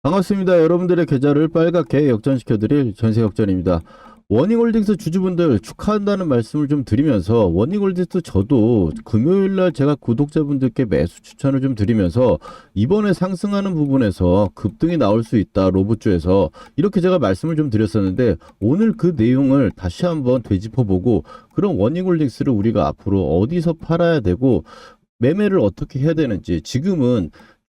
반갑습니다. 여러분들의 계좌를 빨갛게 역전시켜드릴 전세역전입니다. 워닝홀딩스 주주분들 축하한다는 말씀을 좀 드리면서, 워닝홀딩스 저도 금요일날 제가 구독자분들께 매수 추천을 좀 드리면서 이번에 상승하는 부분에서 급등이 나올 수 있다, 로봇주에서, 이렇게 제가 말씀을 좀 드렸었는데, 오늘 그 내용을 다시 한번 되짚어보고, 그럼 워닝홀딩스를 우리가 앞으로 어디서 팔아야 되고 매매를 어떻게 해야 되는지, 지금은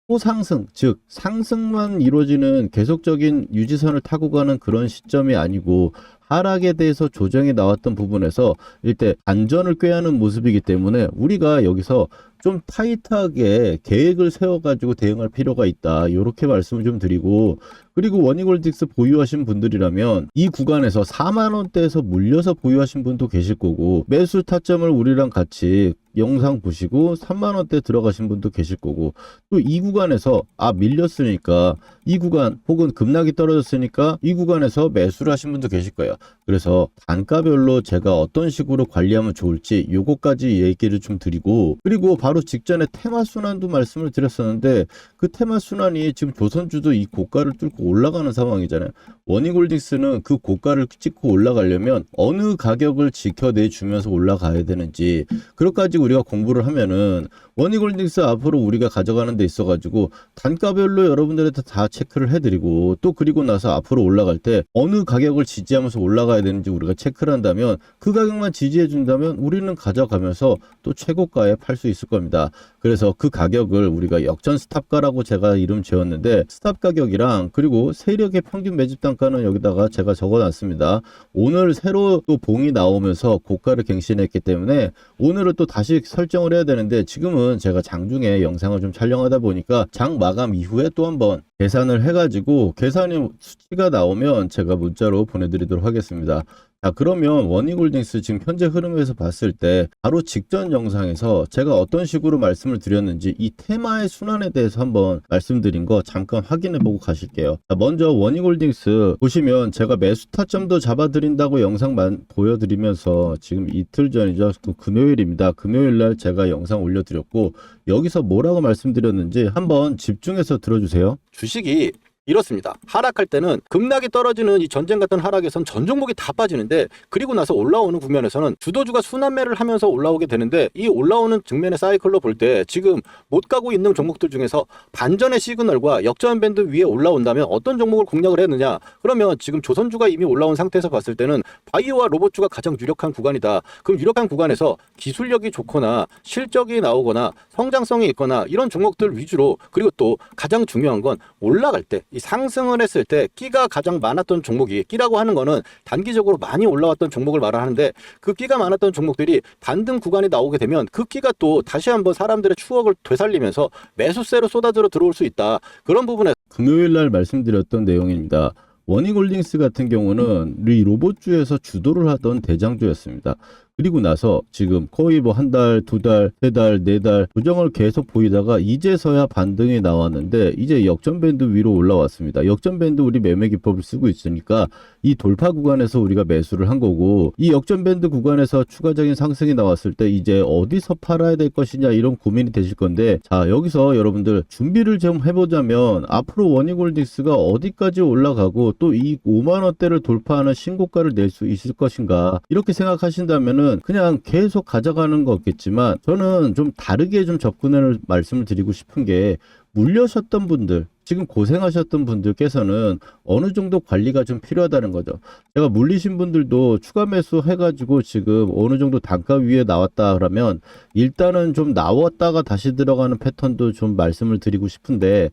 초상승, 즉 상승만 이루어지는 계속적인 유지선을 타고 가는 그런 시점이 아니고, 하락에 대해서 조정이 나왔던 부분에서 일대 안전을 꾀하는 모습이기 때문에 우리가 여기서 좀 타이트하게 계획을 세워가지고 대응할 필요가 있다, 이렇게 말씀을 좀 드리고, 그리고 워닝홀딩스 보유하신 분들이라면 이 구간에서 4만원대에서 물려서 보유하신 분도 계실 거고, 매수 타점을 우리랑 같이 영상 보시고 3만원대 들어가신 분도 계실 거고, 또 이 구간에서 밀렸으니까 이 구간 혹은 급락이 떨어졌으니까 이 구간에서 매수를 하신 분도 계실 거예요. 그래서 단가별로 제가 어떤 식으로 관리하면 좋을지 요거까지 얘기를 좀 드리고, 그리고 바로 직전에 테마순환도 말씀을 드렸었는데, 그 테마순환이 지금 조선주도 이 고가를 뚫고 올라가는 상황이잖아요. 워닝홀딩스는 그 고가를 찍고 올라가려면 어느 가격을 지켜내주면서 올라가야 되는지, 그것까지 우리가 공부를 하면은 워닝홀딩스 앞으로 우리가 가져가는 데 있어 가지고 단가별로 여러분들한테 다 체크를 해드리고, 또 그리고 나서 앞으로 올라갈 때 어느 가격을 지지하면서 올라가야 되는지 우리가 체크를 한다면, 그 가격만 지지해 준다면 우리는 가져가면서 또 최고가에 팔 수 있을 겁니다. 그래서 그 가격을 우리가 역전 스탑가라고 제가 이름 지었는데, 스탑 가격이랑 그리고 세력의 평균 매집 단가는 여기다가 제가 적어놨습니다. 오늘 새로 또 봉이 나오면서 고가를 갱신했기 때문에 오늘은 또 다시 설정을 해야 되는데, 지금은 제가 장중에 영상을 좀 촬영하다 보니까 장 마감 이후에 또 한번 계산을 해가지고, 계산이 수치가 나오면 제가 문자로 보내드리도록 하겠습니다. 자, 그러면 워닝홀딩스 지금 현재 흐름에서 봤을 때 바로 직전 영상에서 제가 어떤 식으로 말씀을 드렸는지 이 테마의 순환에 대해서 한번 말씀드린 거 잠깐 확인해 보고 가실게요. 자, 먼저 워닝홀딩스 보시면 제가 매수 타점도 잡아드린다고 영상만 보여드리면서, 지금 이틀 전이죠. 금요일입니다. 금요일날 제가 영상 올려드렸고, 여기서 뭐라고 말씀드렸는지 한번 집중해서 들어주세요. 주식이 이렇습니다. 하락할 때는 급락이 떨어지는 이 전쟁 같은 하락에선 전 종목이 다 빠지는데, 그리고 나서 올라오는 국면에서는 주도주가 순환매를 하면서 올라오게 되는데, 이 올라오는 측면의 사이클로 볼 때 지금 못 가고 있는 종목들 중에서 반전의 시그널과 역전 밴드 위에 올라온다면 어떤 종목을 공략을 했느냐? 그러면 지금 조선주가 이미 올라온 상태에서 봤을 때는 바이오와 로봇주가 가장 유력한 구간이다. 그럼 유력한 구간에서 기술력이 좋거나 실적이 나오거나 성장성이 있거나 이런 종목들 위주로, 그리고 또 가장 중요한 건 올라갈 때 이 상승을 했을 때 끼가 가장 많았던 종목이, 끼라고 하는 거는 단기적으로 많이 올라왔던 종목을 말하는데, 그 끼가 많았던 종목들이 반등 구간이 나오게 되면 그 끼가 또 다시 한번 사람들의 추억을 되살리면서 매수세로 쏟아져 들어올 수 있다. 그런 부분에 금요일날 말씀드렸던 내용입니다. 워닝홀딩스 같은 경우는 이 로봇주에서 주도를 하던 대장주였습니다. 그리고 나서 지금 거의 뭐 한 달, 두 달, 세 달, 네 달 조정을 계속 보이다가 이제서야 반등이 나왔는데, 이제 역전밴드 위로 올라왔습니다. 역전밴드 우리 매매 기법을 쓰고 있으니까 이 돌파 구간에서 우리가 매수를 한 거고, 이 역전밴드 구간에서 추가적인 상승이 나왔을 때 이제 어디서 팔아야 될 것이냐, 이런 고민이 되실 건데, 자, 여기서 여러분들 준비를 좀 해보자면 앞으로 워닝홀딩스가 어디까지 올라가고 또 이 5만원대를 돌파하는 신고가를 낼 수 있을 것인가, 이렇게 생각하신다면은 그냥 계속 가져가는 거겠지만, 저는 좀 다르게 좀 접근을 말씀을 드리고 싶은 게, 물려셨던 분들, 지금 고생하셨던 분들께서는 어느 정도 관리가 좀 필요하다는 거죠. 제가 물리신 분들도 추가 매수 해가지고 지금 어느 정도 단가 위에 나왔다 그러면 일단은 좀 나왔다가 다시 들어가는 패턴도 좀 말씀을 드리고 싶은데,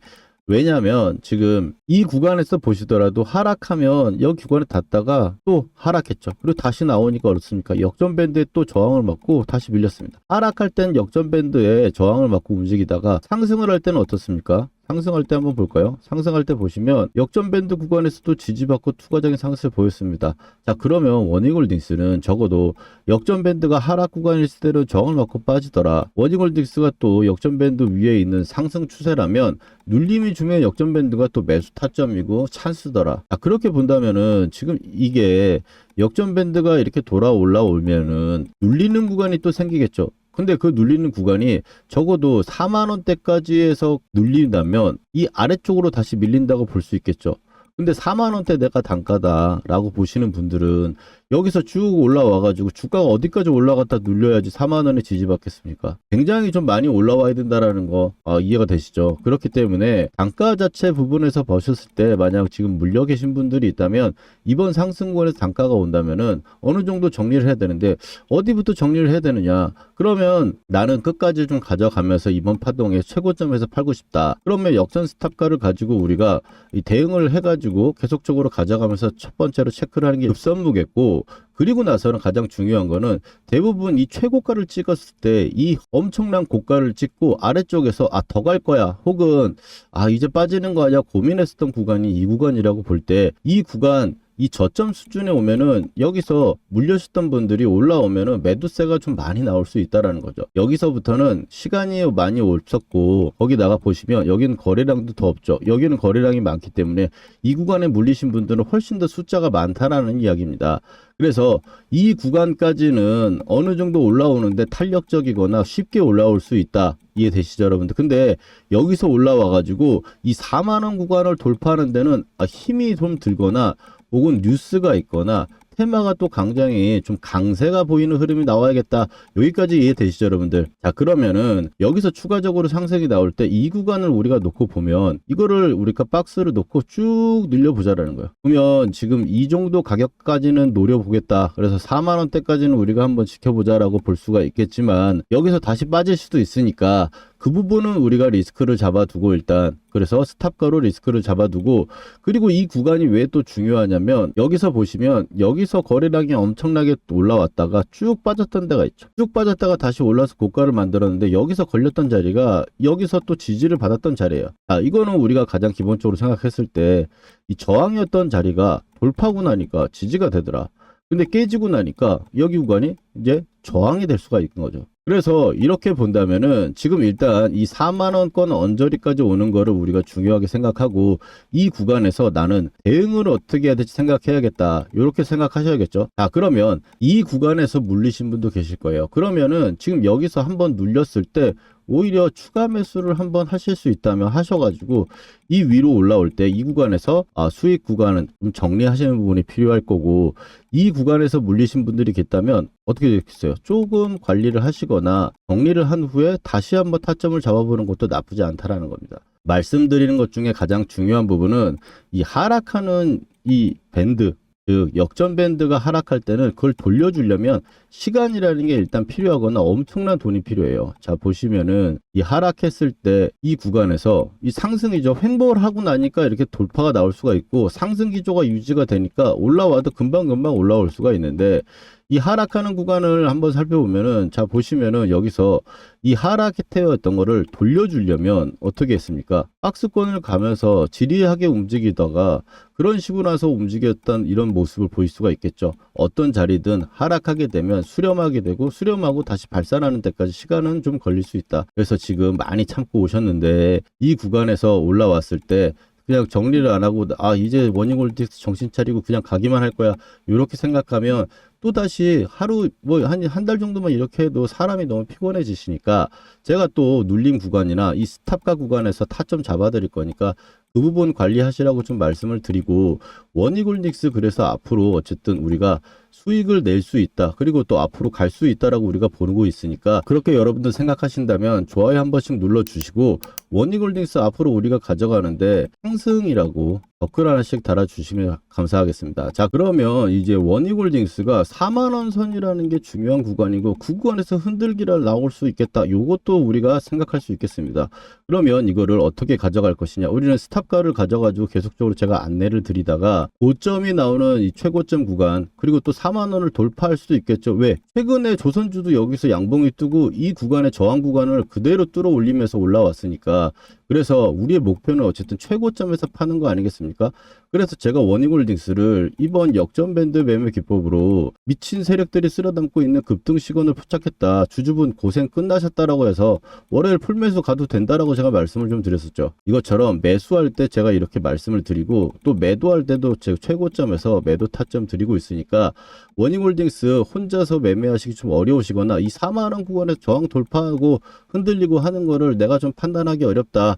왜냐하면 지금 이 구간에서 보시더라도 하락하면 여기 구간에 닿다가 또 하락했죠. 그리고 다시 나오니까 어떻습니까? 역전밴드에 또 저항을 맞고 다시 밀렸습니다. 하락할 땐 역전밴드에 저항을 맞고 움직이다가 상승을 할 때는 어떻습니까? 상승할 때 한번 볼까요? 상승할 때 보시면 역전밴드 구간에서도 지지받고 투과적인 상승을 보였습니다. 자, 그러면 워닝홀딩스는 적어도 역전밴드가 하락 구간일 때로 저항을 맞고 빠지더라, 워닝홀딩스가 또 역전밴드 위에 있는 상승 추세라면 눌림이 주면 역전밴드가 또 매수 타점이고 찬스더라. 자, 그렇게 본다면은 지금 이게 역전밴드가 이렇게 돌아 올라오면은 눌리는 구간이 또 생기겠죠. 근데 그 눌리는 구간이 적어도 4만 원대까지에서 눌린다면 이 아래쪽으로 다시 밀린다고 볼 수 있겠죠. 근데 4만 원대 내가 단가다라고 보시는 분들은 여기서 쭉 올라와가지고 주가가 어디까지 올라갔다 눌려야지 4만 원에 지지받겠습니까? 굉장히 좀 많이 올라와야 된다라는 거 이해가 되시죠? 그렇기 때문에 단가 자체 부분에서 보셨을 때 만약 지금 물려 계신 분들이 있다면 이번 상승권에서 단가가 온다면은 어느 정도 정리를 해야 되는데 어디부터 정리를 해야 되느냐? 그러면 나는 끝까지 좀 가져가면서 이번 파동의 최고점에서 팔고 싶다. 그러면 역전 스탑가를 가지고 우리가 이 대응을 해가지고 계속적으로 가져가면서 첫 번째로 체크를 하는 게 급선무겠고, 그리고 나서는 가장 중요한 거는 대부분 이 최고가를 찍었을 때 이 엄청난 고가를 찍고 아래쪽에서 더 갈 거야 혹은 이제 빠지는 거 아니야 고민했었던 구간이 이 구간이라고 볼 때 이 구간 이 저점 수준에 오면은 여기서 물려셨던 분들이 올라오면은 매도세가 좀 많이 나올 수 있다라는 거죠. 여기서부터는 시간이 많이 없었고 거기다가 보시면 여기는 거래량도 더 없죠. 여기는 거래량이 많기 때문에 이 구간에 물리신 분들은 훨씬 더 숫자가 많다라는 이야기입니다. 그래서 이 구간까지는 어느 정도 올라오는데 탄력적이거나 쉽게 올라올 수 있다. 이해되시죠, 여러분들? 근데 여기서 올라와 가지고 이 4만 원 구간을 돌파하는 데는 힘이 좀 들거나 혹은 뉴스가 있거나 테마가 또 굉장히 좀 강세가 보이는 흐름이 나와야겠다. 여기까지 이해되시죠, 여러분들? 자, 그러면은 여기서 추가적으로 상승이 나올 때 이 구간을 우리가 놓고 보면 이거를 우리가 박스를 놓고 쭉 늘려보자라는 거예요. 그러면 지금 이 정도 가격까지는 노려보겠다. 그래서 4만 원대까지는 우리가 한번 지켜보자라고 볼 수가 있겠지만 여기서 다시 빠질 수도 있으니까 그 부분은 우리가 리스크를 잡아두고 일단 그래서 스탑가로 리스크를 잡아두고 그리고 이 구간이 왜 또 중요하냐면 여기서 보시면 여기서 거래량이 엄청나게 올라왔다가 쭉 빠졌던 데가 있죠. 쭉 빠졌다가 다시 올라서 고가를 만들었는데 여기서 걸렸던 자리가 여기서 또 지지를 받았던 자리예요. 이거는 우리가 가장 기본적으로 생각했을 때 이 저항이었던 자리가 돌파하고 나니까 지지가 되더라. 근데 깨지고 나니까 여기 구간이 이제 저항이 될 수가 있는 거죠. 그래서 이렇게 본다면은 지금 일단 이 4만원권 언저리까지 오는 거를 우리가 중요하게 생각하고 이 구간에서 나는 대응을 어떻게 해야 될지 생각해야겠다. 이렇게 생각하셔야겠죠. 그러면 이 구간에서 물리신 분도 계실 거예요. 그러면은 지금 여기서 한번 눌렸을 때 오히려 추가 매수를 한번 하실 수 있다면 하셔가지고 이 위로 올라올 때 이 구간에서 수익 구간은 좀 정리하시는 부분이 필요할 거고 이 구간에서 물리신 분들이 있다면 어떻게 되겠어요? 조금 관리를 하시거나 정리를 한 후에 다시 한번 타점을 잡아보는 것도 나쁘지 않다라는 겁니다. 말씀드리는 것 중에 가장 중요한 부분은 이 하락하는 이 밴드 즉 역전 밴드가 하락할 때는 그걸 돌려주려면 시간이라는 게 일단 필요하거나 엄청난 돈이 필요해요. 자 보시면은 이 하락했을 때 이 구간에서 이 상승이죠. 횡보를 하고 나니까 이렇게 돌파가 나올 수가 있고 상승 기조가 유지가 되니까 올라와도 금방금방 올라올 수가 있는데 이 하락하는 구간을 한번 살펴보면은 자 보시면은 여기서 이 하락했던 거를 돌려주려면 어떻게 했습니까? 박스권을 가면서 지리하게 움직이다가 그런 식으로 나서 움직였던 이런 모습을 보일 수가 있겠죠. 어떤 자리든 하락하게 되면 수렴하게 되고 수렴하고 다시 발산하는 데까지 시간은 좀 걸릴 수 있다. 그래서 지금 많이 참고 오셨는데 이 구간에서 올라왔을 때 그냥 정리를 안 하고 이제 워닝홀딩스 정신 차리고 그냥 가기만 할 거야 이렇게 생각하면 또다시 하루 한 달 정도만 이렇게 해도 사람이 너무 피곤해지시니까 제가 또 눌린 구간이나 이 스탑가 구간에서 타점 잡아 드릴 거니까 그 부분 관리하시라고 좀 말씀을 드리고 워닝홀딩스 그래서 앞으로 어쨌든 우리가 수익을 낼 수 있다. 그리고 또 앞으로 갈 수 있다라고 우리가 보고 있으니까 그렇게 여러분들 생각하신다면 좋아요 한 번씩 눌러주시고 워닝홀딩스 앞으로 우리가 가져가는데 상승이라고 댓글 하나씩 달아주시면 감사하겠습니다. 자 그러면 이제 워닝홀딩스가 4만원 선이라는 게 중요한 구간이고 그 구간에서 흔들기를 나올 수 있겠다. 요것도 우리가 생각할 수 있겠습니다. 그러면 이거를 어떻게 가져갈 것이냐. 우리는 스탑가를 가져가지고 계속적으로 제가 안내를 드리다가 고점이 나오는 이 최고점 구간 그리고 또 4만원을 돌파할 수도 있겠죠. 왜? 최근에 조선주도 여기서 양봉이 뜨고 이 구간의 저항 구간을 그대로 뚫어 올리면서 올라왔으니까 그래서 우리의 목표는 어쨌든 최고점에서 파는 거 아니겠습니까? 그래서 제가 워닝홀딩스를 이번 역전밴드 매매 기법으로 미친 세력들이 쓸어담고 있는 급등 시건을 포착했다. 주주분 고생 끝나셨다라고 해서 월요일 풀매수 가도 된다라고 제가 말씀을 좀 드렸었죠. 이것처럼 매수할 때 제가 이렇게 말씀을 드리고 또 매도할 때도 제가 최고점에서 매도 타점 드리고 있으니까 워닝홀딩스 혼자서 매매하시기 좀 어려우시거나 이 4만원 구간에서 저항 돌파하고 흔들리고 하는 거를 내가 좀 판단하기 어렵다.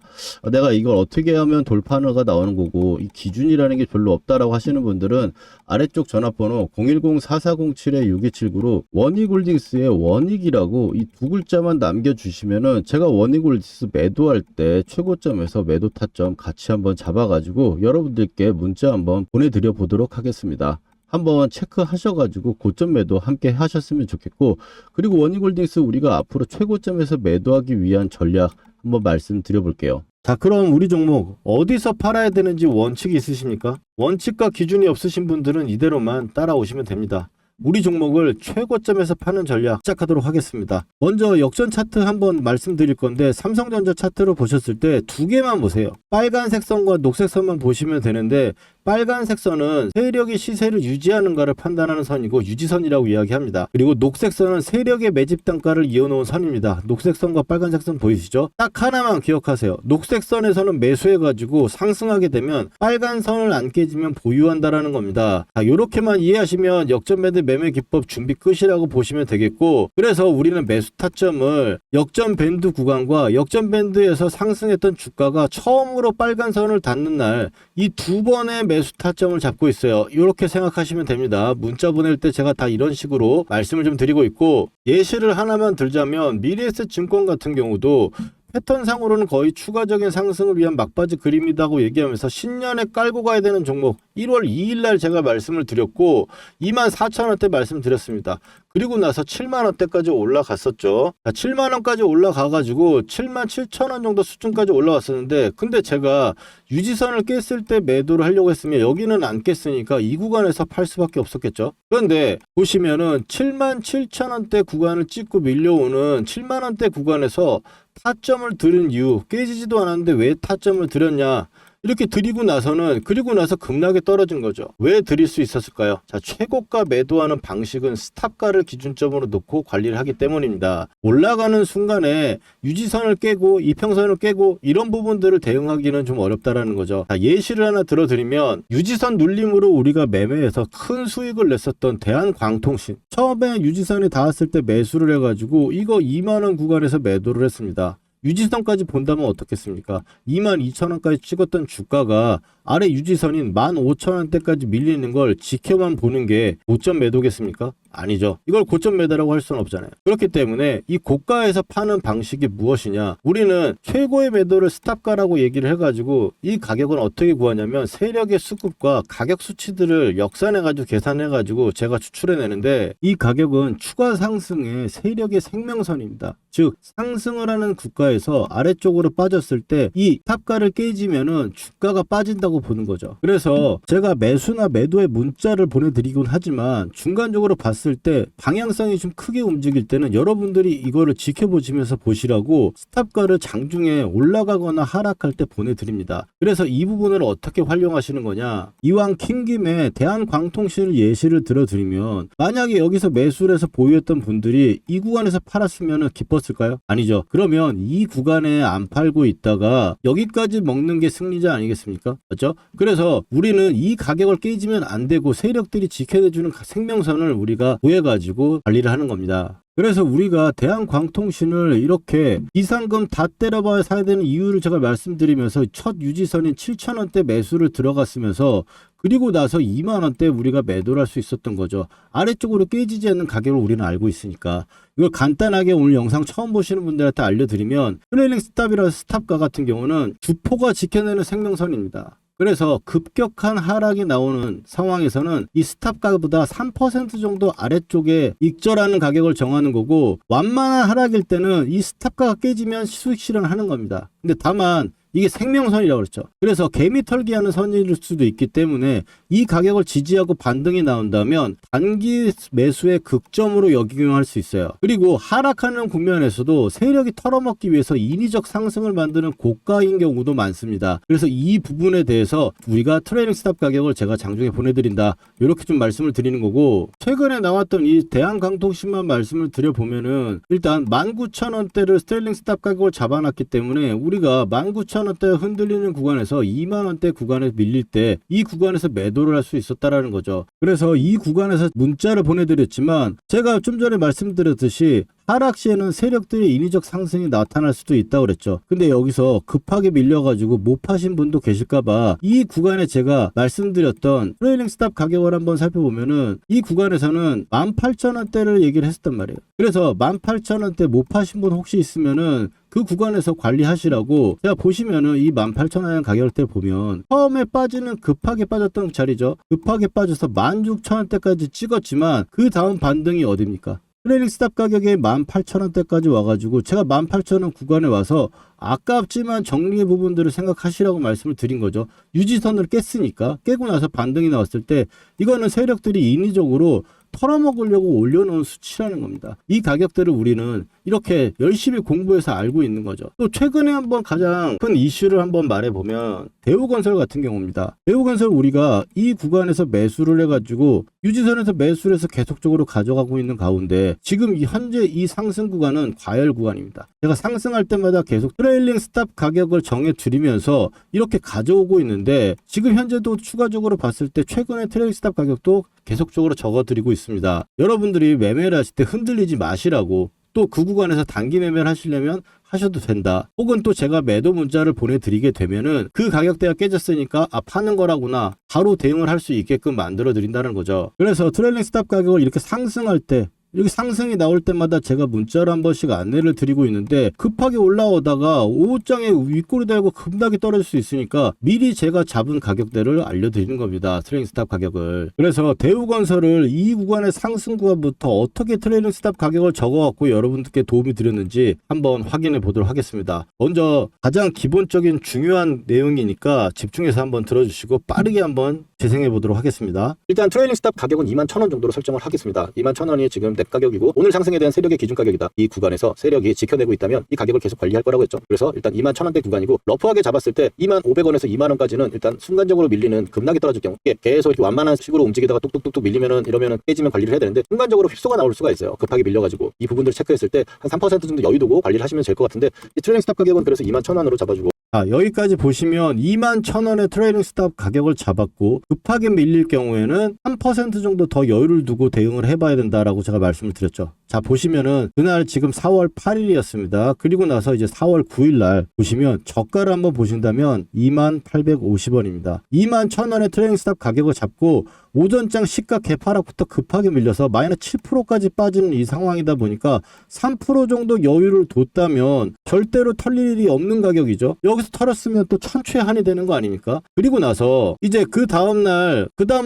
내가 이걸 어떻게 하면 돌파가 나오는 거고 이 기준이라는 게 별로 없다라고 하시는 분들은 아래쪽 전화번호 010-4407-6279로 워닝홀딩스의 원익이라고 이 두 글자만 남겨주시면은 제가 워닝홀딩스 매도할 때 최고점에서 매도 타점 같이 한번 잡아가지고 여러분들께 문자 한번 보내드려 보도록 하겠습니다. 한번 체크하셔가지고 고점 매도 함께 하셨으면 좋겠고, 그리고 워닝홀딩스 우리가 앞으로 최고점에서 매도하기 위한 전략 한번 말씀드려 볼게요. 자, 그럼 우리 종목 어디서 팔아야 되는지 원칙이 있으십니까? 원칙과 기준이 없으신 분들은 이대로만 따라오시면 됩니다. 우리 종목을 최고점에서 파는 전략 시작하도록 하겠습니다. 먼저 역전 차트 한번 말씀드릴 건데, 삼성전자 차트로 보셨을 때 두 개만 보세요. 빨간색 선과 녹색 선만 보시면 되는데, 빨간색 선은 세력이 시세를 유지하는가를 판단하는 선이고 유지선이라고 이야기합니다. 그리고 녹색 선은 세력의 매집 단가를 이어놓은 선입니다. 녹색 선과 빨간색 선 보이시죠? 딱 하나만 기억하세요. 녹색 선에서는 매수해가지고 상승하게 되면 빨간 선을 안 깨지면 보유한다라는 겁니다. 자, 이렇게만 이해하시면 역전밴드 매매 기법 준비 끝이라고 보시면 되겠고, 그래서 우리는 매수 타점을 역전밴드 구간과 역전밴드에서 상승했던 주가가 처음으로 빨간 선을 닿는 날 이 두 번의 매수 타점을 잡고 있어요. 이렇게 생각하시면 됩니다. 문자 보낼 때 제가 다 이런 식으로 말씀을 좀 드리고 있고, 예시를 하나만 들자면 미래에셋 증권 같은 경우도 패턴상으로는 거의 추가적인 상승을 위한 막바지 그림이라고 얘기하면서 신년에 깔고 가야 되는 종목 1월 2일 날 제가 말씀을 드렸고 24,000원대 말씀드렸습니다. 그리고 나서 7만원대까지 올라갔었죠. 7만원까지 올라가가지고 77,000원 정도 수준까지 올라왔었는데, 근데 제가 유지선을 깼을 때 매도를 하려고 했으면 여기는 안 깼으니까 이 구간에서 팔 수밖에 없었겠죠. 그런데 보시면은 77,000원대 구간을 찍고 밀려오는 7만원대 구간에서 타점을 들은 이유, 깨지지도 않았는데 왜 타점을 들였냐, 이렇게 드리고 나서는, 그리고 나서 급락에 떨어진 거죠. 왜 드릴 수 있었을까요? 자, 최고가 매도하는 방식은 스탑가를 기준점으로 놓고 관리를 하기 때문입니다. 올라가는 순간에 유지선을 깨고 이평선을 깨고 이런 부분들을 대응하기는 좀 어렵다라는 거죠. 자, 예시를 하나 들어드리면 유지선 눌림으로 우리가 매매해서 큰 수익을 냈었던 대한광통신, 처음에 유지선이 닿았을 때 매수를 해가지고 이거 2만원 구간에서 매도를 했습니다. 유지선까지 본다면 어떻겠습니까? 22,000원까지 찍었던 주가가 아래 유지선인 15,000원대까지 밀리는 걸 지켜만 보는 게 고점 매도겠습니까? 아니죠. 이걸 고점 매도라고 할 수는 없잖아요. 그렇기 때문에 이 고가에서 파는 방식이 무엇이냐? 우리는 최고의 매도를 스탑가라고 얘기를 해가지고 이 가격은 어떻게 구하냐면 세력의 수급과 가격 수치들을 역산해가지고 계산해가지고 제가 추출해내는데, 이 가격은 추가 상승의 세력의 생명선입니다. 즉 상승을 하는 국가에서 아래쪽으로 빠졌을 때 이 탑가를 깨지면은 주가가 빠진다고 보는 거죠. 그래서 제가 매수나 매도의 문자를 보내드리곤 하지만 중간적으로 봤을 때 방향성이 좀 크게 움직일 때는 여러분들이 이거를 지켜보시면서 보시라고 스탑가를 장중에 올라가거나 하락할 때 보내드립니다. 그래서 이 부분을 어떻게 활용하시는 거냐, 이왕 킨 김에 대한광통신을 예시를 들어드리면, 만약에 여기서 매수를 해서 보유했던 분들이 이 구간에서 팔았으면 기뻤을까요? 아니죠. 그러면 이 구간에 안 팔고 있다가 여기까지 먹는 게 승리자 아니겠습니까? 맞죠? 그래서 우리는 이 가격을 깨지면 안 되고 세력들이 지켜내주는 생명선을 우리가 구해가지고 관리를 하는 겁니다. 그래서 우리가 대한광통신을 이렇게 비상금 다 때려봐야 사야 되는 이유를 제가 말씀드리면서 첫 유지선인 7,000원대 매수를 들어갔으면서 그리고 나서 2만원대 우리가 매도를 할 수 있었던 거죠. 아래쪽으로 깨지지 않는 가격을 우리는 알고 있으니까. 이걸 간단하게 오늘 영상 처음 보시는 분들한테 알려드리면, 트레일링 스탑이라는 스탑가 같은 경우는 주포가 지켜내는 생명선입니다. 그래서 급격한 하락이 나오는 상황에서는 이 스탑가보다 3% 정도 아래쪽에 익절하는 가격을 정하는 거고, 완만한 하락일 때는 이 스탑가가 깨지면 수익 실현하는 겁니다. 근데 다만 이게 생명선이라고 그랬죠. 그래서 개미 털기하는 선일 수도 있기 때문에 이 가격을 지지하고 반등이 나온다면 단기 매수의 극점으로 역용할 수 있어요. 그리고 하락하는 국면에서도 세력이 털어먹기 위해서 인위적 상승을 만드는 고가인 경우도 많습니다. 그래서 이 부분에 대해서 우리가 트레이ling 스탑 가격을 제가 장중에 보내드린다, 이렇게 좀 말씀을 드리는 거고, 최근에 나왔던 이 대한강통신만 말씀을 드려보면은 일단 19,000원대를 트레일링 스탑 가격을 잡아놨기 때문에 우리가 19,000원대 흔들리는 구간에서 2만원대 구간에 밀릴 때 이 구간에서 매도를 할 수 있었다라는 거죠. 그래서 이 구간에서 문자를 보내드렸지만 제가 좀 전에 말씀드렸듯이 하락 시에는 세력들의 인위적 상승이 나타날 수도 있다고 그랬죠. 근데 여기서 급하게 밀려가지고 못 파신 분도 계실까봐 이 구간에 제가 말씀드렸던 트레일링 스탑 가격을 한번 살펴보면은 이 구간에서는 18,000원대를 얘기를 했었단 말이에요. 그래서 18,000원대 못 파신 분 혹시 있으면은 그 구간에서 관리하시라고, 제가 보시면은 이 18,000원 가격대 보면 처음에 빠지는 급하게 빠졌던 자리죠. 급하게 빠져서 16,000원대까지 찍었지만 그 다음 반등이 어딥니까? 트레이링 스탑 가격에 18,000원대까지 와가지고 제가 18,000원 구간에 와서 아깝지만 정리의 부분들을 생각하시라고 말씀을 드린 거죠. 유지선을 깼으니까, 깨고 나서 반등이 나왔을 때 이거는 세력들이 인위적으로 털어먹으려고 올려놓은 수치라는 겁니다. 이 가격대를 우리는 이렇게 열심히 공부해서 알고 있는 거죠. 또 최근에 한번 가장 큰 이슈를 한번 말해보면 대우건설 같은 경우입니다. 대우건설 우리가 이 구간에서 매수를 해가지고 유지선에서 매수를 해서 계속적으로 가져가고 있는 가운데 지금 현재 이 상승 구간은 과열 구간입니다. 제가 상승할 때마다 계속 트레일링 스탑 가격을 정해드리면서 이렇게 가져오고 있는데 지금 현재도 추가적으로 봤을 때 최근에 트레일링 스탑 가격도 계속적으로 적어드리고 있습니다. 여러분들이 매매를 하실 때 흔들리지 마시라고, 또 그 구간에서 단기 매매를 하시려면 하셔도 된다. 혹은 또 제가 매도 문자를 보내드리게 되면은 그 가격대가 깨졌으니까 파는 거라구나, 바로 대응을 할 수 있게끔 만들어 드린다는 거죠. 그래서 트레일링 스탑 가격을 이렇게 상승할 때, 이렇게 상승이 나올 때마다 제가 문자로 한 번씩 안내를 드리고 있는데 급하게 올라오다가 오후장에 윗꼬리 달고 급락이 떨어질 수 있으니까 미리 제가 잡은 가격대를 알려드리는 겁니다. 트레일링 스탑 가격을. 그래서 대우건설을 이 구간의 상승 구간부터 어떻게 트레일링 스탑 가격을 적어갖고 여러분들께 도움이 드렸는지 한번 확인해 보도록 하겠습니다. 먼저 가장 기본적인 중요한 내용이니까 집중해서 한번 들어주시고 빠르게 한번 재생해 보도록 하겠습니다. 일단 트레일링 스탑 가격은 21,000원 정도로 설정을 하겠습니다. 21,000원이 지금 넷 가격이고 오늘 상승에 대한 세력의 기준 가격이다. 이 구간에서 세력이 지켜내고 있다면 이 가격을 계속 관리할 거라고 했죠. 그래서 일단 21,000원대 구간이고 러프하게 잡았을 때 25,500원에서 20,000원까지는 일단 순간적으로 밀리는 급락이 떨어질 경우, 이게 계속 이렇게 완만한 식으로 움직이다가 뚝뚝뚝뚝 밀리면은 이러면은 깨지면 관리를 해야 되는데 순간적으로 휩소가 나올 수가 있어요. 급하게 밀려가지고 이 부분들을 체크했을 때 한 3% 정도 여유 두고 관리를 하시면 될 것 같은데, 이 트레일링 스탑 가격은 그래서 21,000원으로 잡아주고, 여기까지 보시면 21,000원의 트레일링 스탑 가격을 잡았고 급하게 밀릴 경우에는 3% 정도 더 여유를 두고 대응을 해봐야 된다라고 제가 말씀을 드렸죠. 자, 보시면은 그날 지금 4월 8일이었습니다. 그리고 나서 이제 4월 9일 날 보시면 저가를 한번 보신다면 28,850원입니다. 21,000원의 트레일링 스탑 가격을 잡고 오전장 시가 개파락부터 급하게 밀려서 마이너스 7%까지 빠지는 이 상황이다 보니까 3% 정도 여유를 뒀다면 절대로 털릴 일이 없는 가격이죠. 여기서 털었으면 또 천추의 한이 되는 거 아닙니까? 그리고 나서 이제 그 다음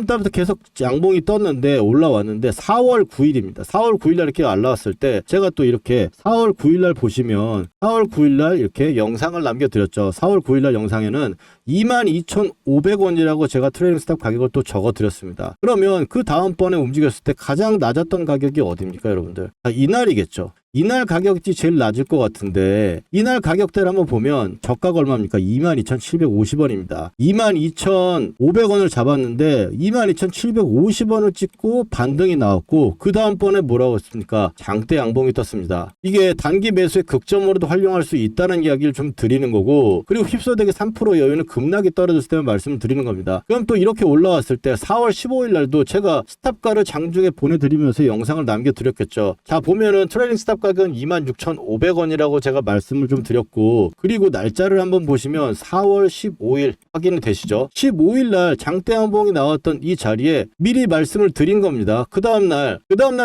달부터 계속 양봉이 떴는데 올라왔는데 4월 9일입니다. 4월 9일 날 이렇게 올라왔을 때 제가 또 이렇게 4월 9일 날 보시면 4월 9일 날 이렇게 영상을 남겨드렸죠. 4월 9일 날 영상에는 22,500원이라고 제가 트레일링 스탑 가격을 또 적어드렸습니다. 그러면 그 다음번에 움직였을 때 가장 낮았던 가격이 어디입니까, 여러분들? 이날이겠죠. 이날 가격이 제일 낮을 것 같은데 이날 가격대를 한번 보면 저가가 얼마입니까? 22,750원입니다. 22,500원을 잡았는데 22,750원을 찍고 반등이 나왔고 그 다음번에 뭐라고 했습니까? 장대 양봉이 떴습니다. 이게 단기 매수의 극점으로도 활용할 수 있다는 이야기를 좀 드리는 거고, 그리고 휩소되게 3% 여유는 급락이 떨어졌을 때만 말씀을 드리는 겁니다. 그럼 또 이렇게 올라왔을 때 4월 15일 날도 제가 스탑가를 장중에 보내드리면서 영상을 남겨드렸겠죠. 자, 보면은 트레일링 스탑 가격은 26,500원이라고 제가 말씀을 좀 드렸고, 그리고 날짜를 한번 보시면 4월 15일 확인이 되시죠? 15일 날 장대 양봉이 나왔던 이 자리에 미리 말씀을 드린 겁니다. 그 다음날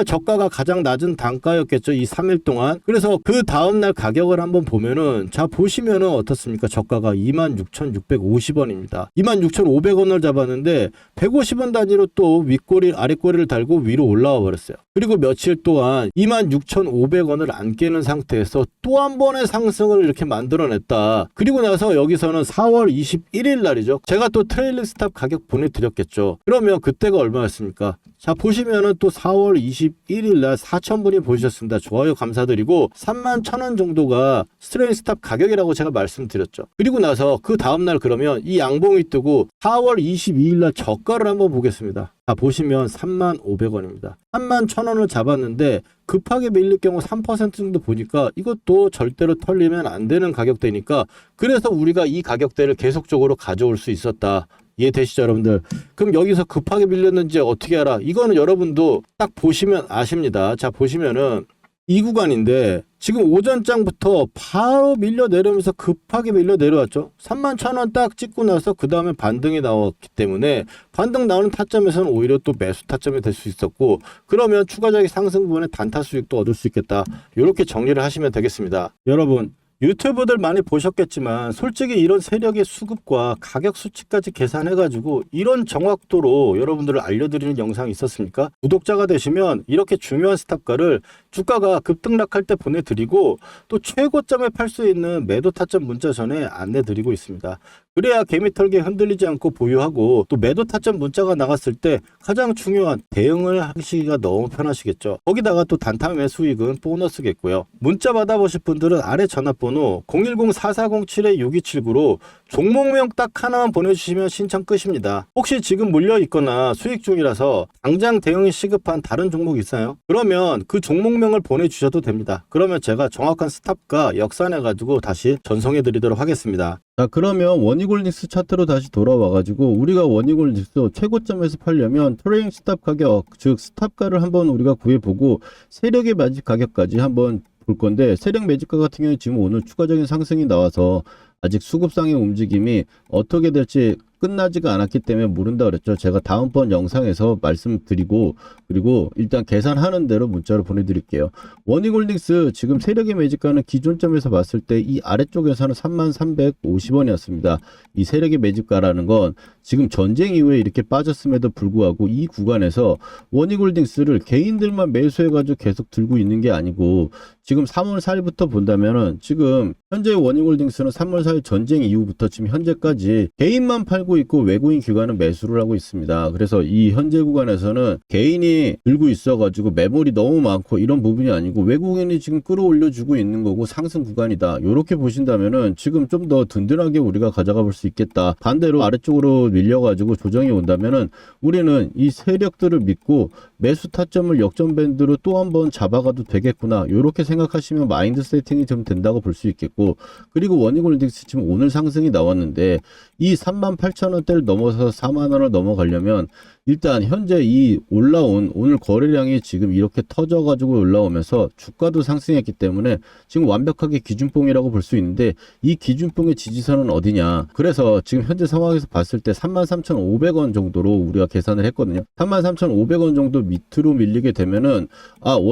저가가 가장 낮은 단가였겠죠, 이 3일 동안. 그래서 그 다음날 가격을 한번 보면은, 자, 보시면은 어떻습니까? 저가가 26,650원입니다. 26,500원을 잡았는데 150원 단위로 또 윗꼬리 아랫꼬리를 달고 위로 올라와 버렸어요. 그리고 며칠 동안 26,500원을 안 깨는 상태에서 또 한 번의 상승을 이렇게 만들어냈다. 그리고 나서 여기서는 4월 21일 날이죠. 제가 또 트레일링 스탑 가격 보내드렸겠죠. 그러면 그때가 얼마였습니까? 자, 보시면은 또 4월 21일 날 4,000분이 보셨습니다. 좋아요 감사드리고 31,000원 정도가 트레일링 스탑 가격이라고 제가 말씀드렸죠. 그리고 나서 그 다음날 그러면 이 양봉이 뜨고 4월 22일 날 저가를 한번 보겠습니다. 자, 보시면 35,500원입니다. 31,000원을 잡았는데 급하게 밀릴 경우 3% 정도 보니까 이것도 절대로 털리면 안 되는 가격대니까 그래서 우리가 이 가격대를 계속적으로 가져올 수 있었다. 이해되시죠 여러분들? 그럼 여기서 급하게 밀렸는지 어떻게 알아? 이거는 여러분도 딱 보시면 아십니다. 자, 보시면은 이 구간인데 지금 오전장부터 바로 밀려 내려오면서 급하게 밀려 내려왔죠. 31,000원 딱 찍고 나서 그 다음에 반등이 나왔기 때문에 반등 나오는 타점에서는 오히려 또 매수 타점이 될 수 있었고 그러면 추가적인 상승 부분에 단타 수익도 얻을 수 있겠다. 이렇게 정리를 하시면 되겠습니다. 여러분 유튜브들 많이 보셨겠지만 솔직히 이런 세력의 수급과 가격 수치까지 계산해가지고 이런 정확도로 여러분들을 알려드리는 영상이 있었습니까? 구독자가 되시면 이렇게 중요한 스탑가를 주가가 급등락할 때 보내드리고 또 최고점에 팔 수 있는 매도 타점 문자 전에 안내드리고 있습니다. 그래야 개미털기에 흔들리지 않고 보유하고 또 매도 타점 문자가 나갔을 때 가장 중요한 대응을 하시기가 너무 편하시겠죠. 거기다가 또 단타매 수익은 보너스겠고요. 문자 받아보실 분들은 아래 전화번호 010-4407-6279로 종목명 딱 하나만 보내주시면 신청 끝입니다. 혹시 지금 물려있거나 수익 중이라서 당장 대응이 시급한 다른 종목 있어요? 그러면 그 종목명을 보내주셔도 됩니다. 그러면 제가 정확한 스탑과 역산해가지고 다시 전송해드리도록 하겠습니다. 자, 그러면 원익홀딩스 차트로 다시 돌아와가지고 우리가 원익홀딩스 최고점에서 팔려면 트레이딩 스탑 가격, 즉 스탑가를 한번 우리가 구해보고 세력의 매집 가격까지 한번 볼 건데 세력 매집가 같은 경우에 지금 오늘 추가적인 상승이 나와서 아직 수급상의 움직임이 어떻게 될지 끝나지가 않았기 때문에 모른다 그랬죠. 제가 다음번 영상에서 말씀드리고 그리고 일단 계산하는 대로 문자로 보내드릴게요. 원익홀딩스 지금 세력의 매집가는 기존점에서 봤을 때 이 아래쪽에서는 33,350원이었습니다. 이 세력의 매집가라는 건 지금 전쟁 이후에 이렇게 빠졌음에도 불구하고 이 구간에서 원익홀딩스를 개인들만 매수해가지고 계속 들고 있는 게 아니고 지금 3월 4일부터 본다면은 지금 현재 원익홀딩스는 3월 4일 전쟁 이후부터 지금 현재까지 개인만 팔고 있고 외국인 기관은 매수를 하고 있습니다. 그래서 이 현재 구간에서는 개인이 들고 있어가지고 매물이 너무 많고 이런 부분이 아니고 외국인이 지금 끌어올려주고 있는 거고 상승 구간이다. 이렇게 보신다면은 지금 좀 더 든든하게 우리가 가져가 볼 수 있겠다. 반대로 아래쪽으로 밀려가지고 조정이 온다면은 우리는 이 세력들을 믿고 매수 타점을 역전 밴드로 또 한번 잡아가도 되겠구나. 이렇게 생각하시면 마인드 세팅이 좀 된다고 볼 수 있겠고 그리고 원익홀딩스 지금 오늘 상승이 나왔는데 이 38,000원대를 넘어서 4만원을 넘어가려면 일단 현재 이 올라온 오늘 거래량이 지금 이렇게 터져가지고 올라오면서 주가도 상승했기 때문에 지금 완벽하게 기준봉이라고 볼 수 있는데 이 기준봉의 지지선은 어디냐. 그래서 지금 현재 상황에서 봤을 때 33,500원 정도로 우리가 계산을 했거든요. 33,500원 정도 밑으로 밀리게 되면은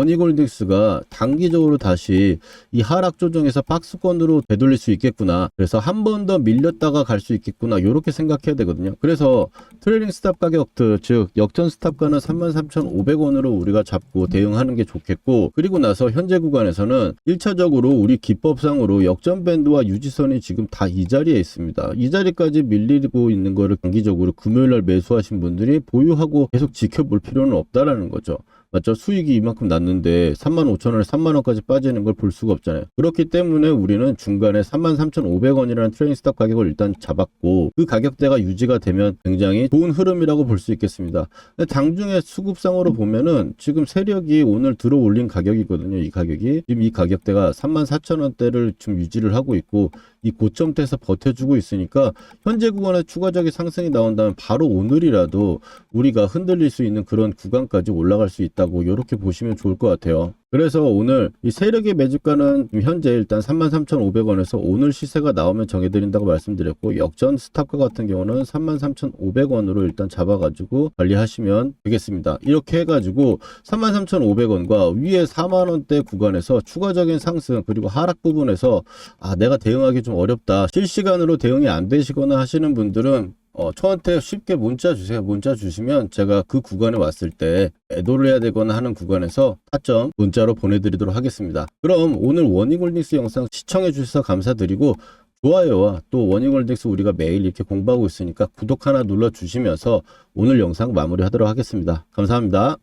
원익홀딩스가 단기적으로 다시 이 하락 조정에서 박스권으로 되돌릴 수 있겠구나. 그래서 한 번 더 밀렸다가 갈 수 있겠구나. 이렇게 생각해야 되거든요. 그래서 트레이딩 스탑 가격들 즉 역전 스탑가는 33,500원으로 우리가 잡고 대응하는 게 좋겠고 그리고 나서 현재 구간에서는 1차적으로 우리 기법상으로 역전 밴드와 유지선이 지금 다 이 자리에 있습니다. 이 자리까지 밀리고 있는 거를 단기적으로 금요일날 매수하신 분들이 보유하고 계속 지켜볼 필요는 없다라는 거죠. 맞죠? 수익이 이만큼 났는데 35,000원에 3만원까지 빠지는 걸 볼 수가 없잖아요. 그렇기 때문에 우리는 중간에 33,500원이라는 트레이딩 스탑 가격을 일단 잡았고 그 가격대가 유지가 되면 굉장히 좋은 흐름이라고 볼 수 있겠습니다. 근데 당중에 수급상으로 보면은 지금 세력이 오늘 들어 올린 가격이거든요. 이 가격이 지금 이 가격대가 34,000원대를 좀 유지를 하고 있고 이 고점대에서 버텨주고 있으니까 현재 구간에 추가적인 상승이 나온다면 바로 오늘이라도 우리가 흔들릴 수 있는 그런 구간까지 올라갈 수 있다고 이렇게 보시면 좋을 것 같아요. 그래서 오늘 이 세력의 매집가는 현재 일단 33,500원에서 오늘 시세가 나오면 정해드린다고 말씀드렸고 역전 스탑가 같은 경우는 33,500원으로 일단 잡아가지고 관리하시면 되겠습니다. 이렇게 해가지고 33,500원과 위에 4만원대 구간에서 추가적인 상승 그리고 하락 부분에서 내가 대응하기 좀 어렵다. 실시간으로 대응이 안 되시거나 하시는 분들은 저한테 쉽게 문자 주세요. 문자 주시면 제가 그 구간에 왔을 때 매도를 해야 되거나 하는 구간에서 타점 문자로 보내드리도록 하겠습니다. 그럼 오늘 워닝홀딩스 영상 시청해 주셔서 감사드리고 좋아요와 또 워닝홀딩스 우리가 매일 이렇게 공부하고 있으니까 구독 하나 눌러주시면서 오늘 영상 마무리하도록 하겠습니다. 감사합니다.